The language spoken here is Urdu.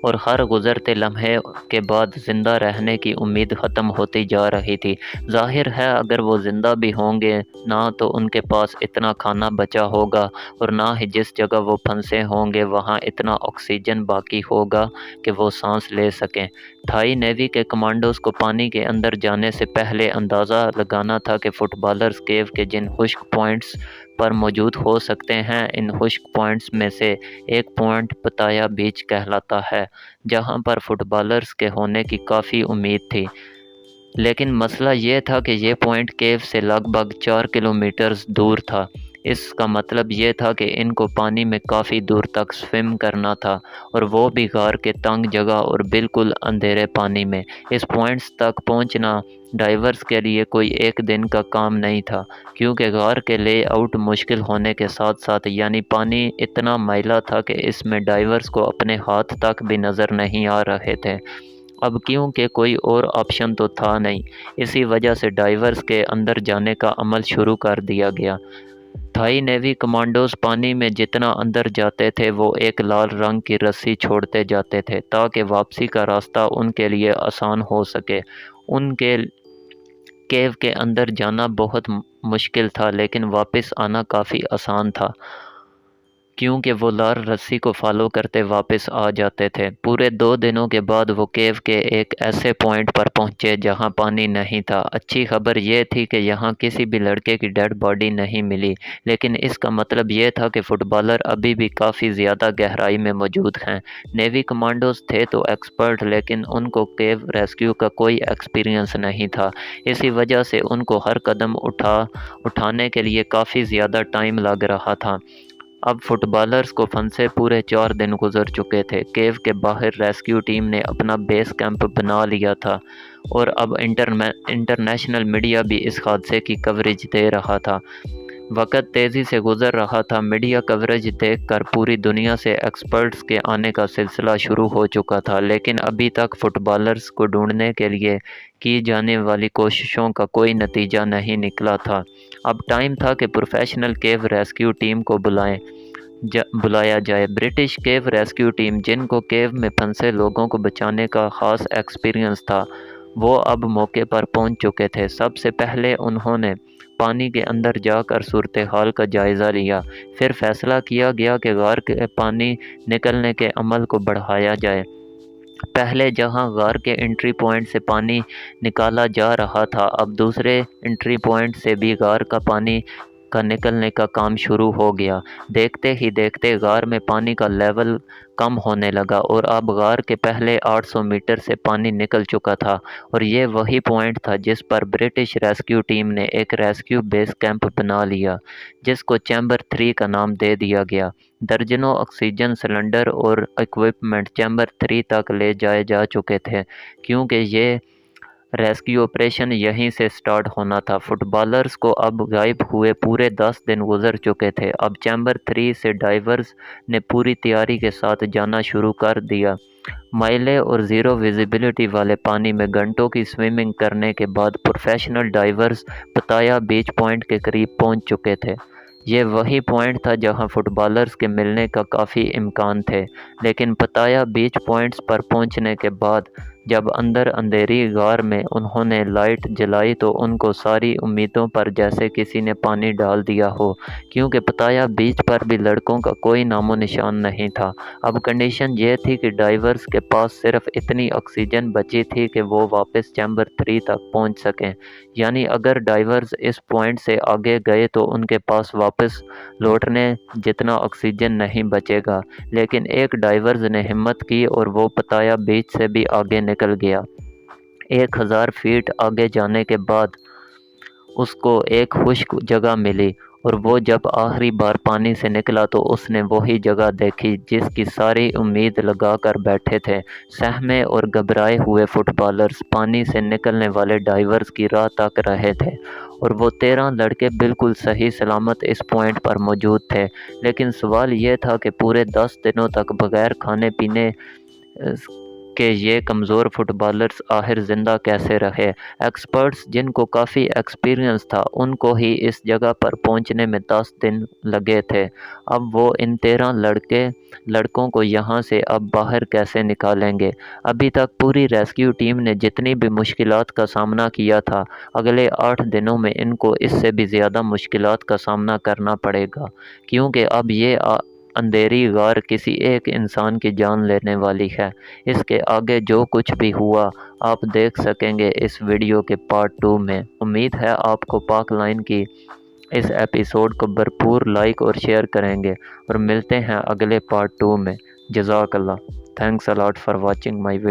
اور ہر گزرتے لمحے کے بعد زندہ رہنے کی امید ختم ہوتی جا رہی تھی۔ ظاہر ہے اگر وہ زندہ بھی ہوں گے نہ تو ان کے پاس اتنا کھانا بچا ہوگا اور نہ ہی جس جگہ وہ پھنسے ہوں گے وہاں اتنا آکسیجن باقی ہوگا کہ وہ سانس لے سکیں۔ تھائی نیوی کے کمانڈوز کو پانی کے اندر جانے سے پہلے اندازہ لگانا تھا کہ فٹ بالرز کیو کے جن خشک پوائنٹس پر موجود ہو سکتے ہیں، ان خشک پوائنٹس میں سے ایک پوائنٹ پتایا بیچ کہلاتا ہے، جہاں پر فٹ بالرز کے ہونے کی کافی امید تھی۔ لیکن مسئلہ یہ تھا کہ یہ پوائنٹ کیو سے لگ بھگ 4 کلومیٹرز دور تھا۔ اس کا مطلب یہ تھا کہ ان کو پانی میں کافی دور تک سوئم کرنا تھا، اور وہ بھی غار کے تنگ جگہ اور بالکل اندھیرے پانی میں۔ اس پوائنٹس تک پہنچنا ڈائیورز کے لیے کوئی ایک دن کا کام نہیں تھا، کیونکہ غار کے لے آؤٹ مشکل ہونے کے ساتھ ساتھ یعنی پانی اتنا میلا تھا کہ اس میں ڈائیورز کو اپنے ہاتھ تک بھی نظر نہیں آ رہے تھے۔ اب کیونکہ کوئی اور آپشن تو تھا نہیں، اسی وجہ سے ڈائیورز کے اندر جانے کا عمل شروع کر دیا گیا۔ تھائی نیوی کمانڈوز پانی میں جتنا اندر جاتے تھے وہ ایک لال رنگ کی رسی چھوڑتے جاتے تھے تاکہ واپسی کا راستہ ان کے لیے آسان ہو سکے۔ ان کے کیو کے اندر جانا بہت مشکل تھا لیکن واپس آنا کافی آسان تھا، کیونکہ وہ لال رسی کو فالو کرتے واپس آ جاتے تھے۔ پورے 2 دنوں کے بعد وہ کیو کے ایک ایسے پوائنٹ پر پہنچے جہاں پانی نہیں تھا۔ اچھی خبر یہ تھی کہ یہاں کسی بھی لڑکے کی ڈیڈ باڈی نہیں ملی، لیکن اس کا مطلب یہ تھا کہ فٹ بالر ابھی بھی کافی زیادہ گہرائی میں موجود ہیں۔ نیوی کمانڈوز تھے تو ایکسپرٹ، لیکن ان کو کیو ریسکیو کا کوئی ایکسپیرینس نہیں تھا، اسی وجہ سے ان کو ہر قدم اٹھانے کے لیے کافی زیادہ ٹائم لگ رہا تھا۔ اب فٹ بالرز کو پھنسے پورے 4 دن گزر چکے تھے۔ کیو کے باہر ریسکیو ٹیم نے اپنا بیس کیمپ بنا لیا تھا، اور اب انٹرنیشنل میڈیا بھی اس حادثے کی کوریج دے رہا تھا۔ وقت تیزی سے گزر رہا تھا، میڈیا کوریج دیکھ کر پوری دنیا سے ایکسپرٹس کے آنے کا سلسلہ شروع ہو چکا تھا، لیکن ابھی تک فٹ بالرز کو ڈھونڈنے کے لیے کی جانے والی کوششوں کا کوئی نتیجہ نہیں نکلا تھا۔ اب ٹائم تھا کہ پروفیشنل کیو ریسکیو ٹیم کو بلایا جائے۔ برٹش کیو ریسکیو ٹیم، جن کو کیو میں پھنسے لوگوں کو بچانے کا خاص ایکسپیرینس تھا، وہ اب موقع پر پہنچ چکے تھے۔ سب سے پہلے انہوں نے پانی کے اندر جا کر صورتحال کا جائزہ لیا، پھر فیصلہ کیا گیا کہ غار کے پانی نکلنے کے عمل کو بڑھایا جائے۔ پہلے جہاں غار کے انٹری پوائنٹ سے پانی نکالا جا رہا تھا، اب دوسرے انٹری پوائنٹ سے بھی غار کا پانی کا نکلنے کا کام شروع ہو گیا۔ دیکھتے ہی دیکھتے غار میں پانی کا لیول کم ہونے لگا، اور اب غار کے پہلے 800 میٹر سے پانی نکل چکا تھا، اور یہ وہی پوائنٹ تھا جس پر برٹش ریسکیو ٹیم نے ایک ریسکیو بیس کیمپ بنا لیا، جس کو چیمبر 3 کا نام دے دیا گیا۔ درجنوں آکسیجن سلنڈر اور اکوپمنٹ چیمبر 3 تک لے جائے جا چکے تھے، کیونکہ یہ ریسکیو آپریشن یہیں سے سٹارٹ ہونا تھا۔ فٹ بالرز کو اب غائب ہوئے پورے 10 دن گزر چکے تھے۔ اب چیمبر 3 سے ڈائیورز نے پوری تیاری کے ساتھ جانا شروع کر دیا۔ میلے اور زیرو ویزیبلٹی والے پانی میں گھنٹوں کی سوئمنگ کرنے کے بعد پروفیشنل ڈائیورز پتایا بیچ پوائنٹ کے قریب پہنچ چکے تھے۔ یہ وہی پوائنٹ تھا جہاں فٹ بالرز کے ملنے کا کافی امکان تھے، لیکن پتایا بیچ پوائنٹس پر پہنچنے کے بعد جب اندر اندھیری غار میں انہوں نے لائٹ جلائی تو ان کو ساری امیدوں پر جیسے کسی نے پانی ڈال دیا ہو، کیونکہ پتایا بیچ پر بھی لڑکوں کا کوئی نام و نشان نہیں تھا۔ اب کنڈیشن یہ تھی کہ ڈائیورز کے پاس صرف اتنی آکسیجن بچی تھی کہ وہ واپس چیمبر 3 تک پہنچ سکیں، یعنی اگر ڈائیورز اس پوائنٹ سے آگے گئے تو ان کے پاس واپس لوٹنے جتنا آکسیجن نہیں بچے گا۔ لیکن ایک ڈائیورز نے ہمت کی اور وہ پتایا بیچ سے بھی آگے نکل گیا۔ 1000 فیٹ آگے جانے کے بعد اس کو ایک خشک جگہ ملی، اور وہ جب آخری بار پانی سے نکلا تو اس نے وہی جگہ دیکھی جس کی ساری امید لگا کر بیٹھے تھے۔ سہمے اور گھبرائے ہوئے فٹ بالرز پانی سے نکلنے والے ڈائیورز کی راہ تک رہے تھے، اور وہ 13 لڑکے بالکل صحیح سلامت اس پوائنٹ پر موجود تھے۔ لیکن سوال یہ تھا کہ پورے 10 دنوں تک بغیر کھانے پینے کہ یہ کمزور فٹ بالرز آخر زندہ کیسے رہے۔ ایکسپرٹس جن کو کافی ایکسپیرینس تھا ان کو ہی اس جگہ پر پہنچنے میں 10 دن لگے تھے۔ اب وہ ان 13 لڑکوں کو یہاں سے اب باہر کیسے نکالیں گے؟ ابھی تک پوری ریسکیو ٹیم نے جتنی بھی مشکلات کا سامنا کیا تھا، اگلے 8 دنوں میں ان کو اس سے بھی زیادہ مشکلات کا سامنا کرنا پڑے گا، کیونکہ اب یہ اندھیری غار کسی ایک انسان کی جان لینے والی ہے۔ اس کے آگے جو کچھ بھی ہوا آپ دیکھ سکیں گے اس ویڈیو کے پارٹ 2 میں۔ امید ہے آپ کو پاک لائن کی اس ایپیسوڈ کو بھرپور لائک اور شیئر کریں گے، اور ملتے ہیں اگلے پارٹ 2 میں۔ جزاک اللہ۔ Thanks a lot for watching my video.